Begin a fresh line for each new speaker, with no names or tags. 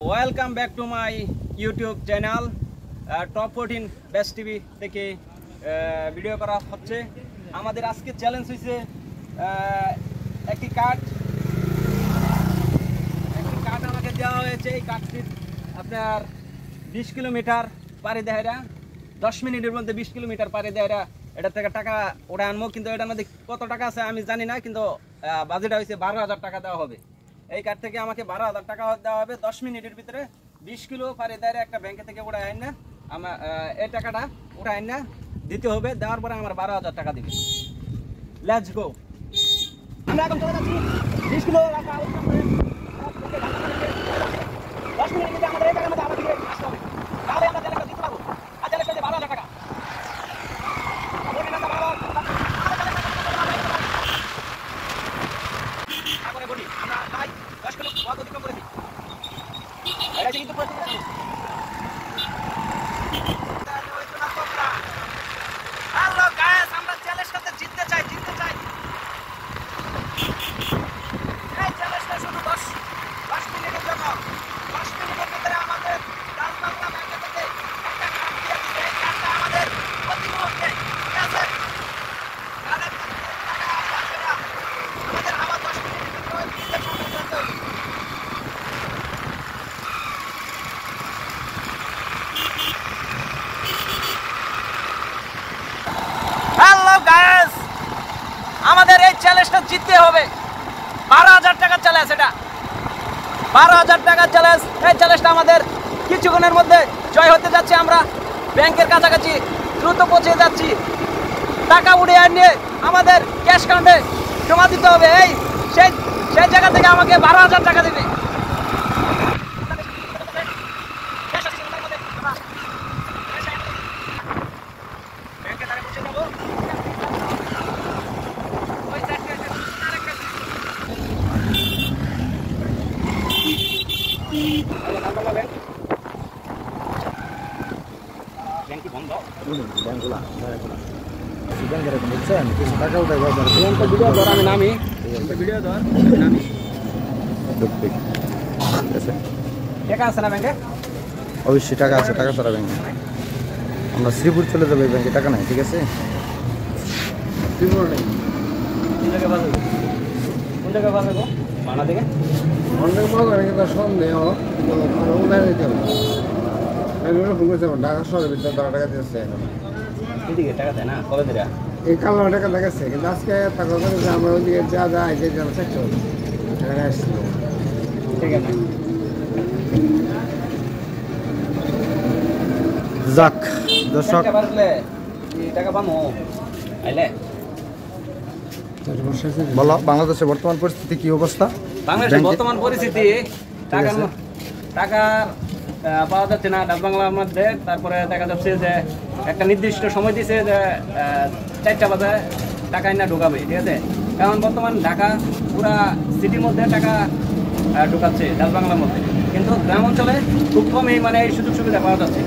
Welcome back to my YouTube channel top 14 best TV থেকে video করা হচ্ছে। আমাদের আজকে চ্যালেঞ্জ হয়েছে একটি কার্ড আমাকে দেওয়া হয়েছে। এই কার্ডটি আপনার 20 কিলোমিটার পাড়ি দেয়, 10 মিনিটের মধ্যে 20 কিলোমিটার পাড়ি দেয়। এটা থেকে টাকা ওটা আনবো, কিন্তু এটার মধ্যে কত টাকা আছে আমি জানি না, কিন্তু বাজেট হয়েছে 12,000 টাকা দেওয়া হবে। এই কার্ড থেকে আমাকে 12,000 টাকা দেওয়া হবে। 10 মিনিটের ভিতরে 20 কিলো পাড়ি দেয় একটা ব্যাংকে থেকে উড়াই আইন না, আমার এই টাকাটা উড়াই আইন না দিতে হবে। দেওয়ার পরে আমার 12,000 টাকা দিবে। Let's go. আমরা এখন চলে যাচ্ছি 20 কিলো রাখা 10 মিনিটের মধ্যে আমাদের এই টাকার মধ্যে আমাদের আসতে হবে, তাহলে আমরা চ্যালেঞ্জটা দিতে পারবো। আর চ্যালেঞ্জটা হচ্ছে 12,000 টাকা। হ্যালো গাইস, আমরা চ্যালেঞ্জটাতে জিততে চাই। এই চ্যালেঞ্জটা শুধু 10 মিনিটের জন্য। 10 মিনিটের ভিতরে আমাদের ডাল বাংলা ব্যাংকে থেকে একটা কার্ড দিয়ে দিবে। এই কার্ডটা আমাদের প্রতি মুহূর্তে, ঠিক আছে? আমাদের আবার 10 মিনিটের ভিতরে দিতে হবে। হ্যালো গাইস, আমাদের এই চ্যালেঞ্জটা জিততে হবে। 12,000 টাকার চ্যালেঞ্জ, এটা 12,000 টাকার চ্যালেঞ্জ। এই চ্যালেঞ্জটা আমাদের কিছুক্ষণের মধ্যে জয় হতে যাচ্ছে। আমরা ব্যাংকের কাছাকাছি দ্রুত পৌঁছে যাচ্ছি। টাকা উড়িয়ে নিয়ে আমাদের ক্যাশ কাউন্টে জমা দিতে হবে। সেই জায়গা থেকে আমাকে 12,000 টাকা দেবে।
অবশ্যই টাকা আছে, টাকা ছাড়া ব্যাংকে আমরা শ্রীপুর চলে যাবো। এই ব্যাংকে টাকা নাই, ঠিক আছে? শ্রীপুর নেই। সন্দেহ ঢাকা শহরের ভিতরে টাকা দিচ্ছে এখন।
টাকা দেয় না, কবে দেয়?
এই কালো টাকা দেখাচ্ছে, কিন্তু আজকে আমরা ওইদিকে যা চেষ্টা করি আসছিল।
ঠিক আছে,
যাক দর্শক,
টাকা পাবো আইলে।
বলো বাংলাদেশের বর্তমান পরিস্থিতি কি অবস্থা?
বাংলাদেশের বর্তমান পরিস্থিতি টাকা পাওয়া যাচ্ছে না ডাক বাংলার মধ্যে। তারপরে দেখা যাচ্ছে যে একটা নির্দিষ্ট সময় দিচ্ছে যে 4টা বাজে টাকা না ঢোকাবে, ঠিক আছে? কারণ বর্তমান ঢাকা পুরা সিটির মধ্যে টাকা ঢোকাচ্ছে ডাক বাংলার মধ্যে, কিন্তু গ্রাম অঞ্চলে খুব কমই মানে এই সুযোগ সুবিধা পাওয়া যাচ্ছে।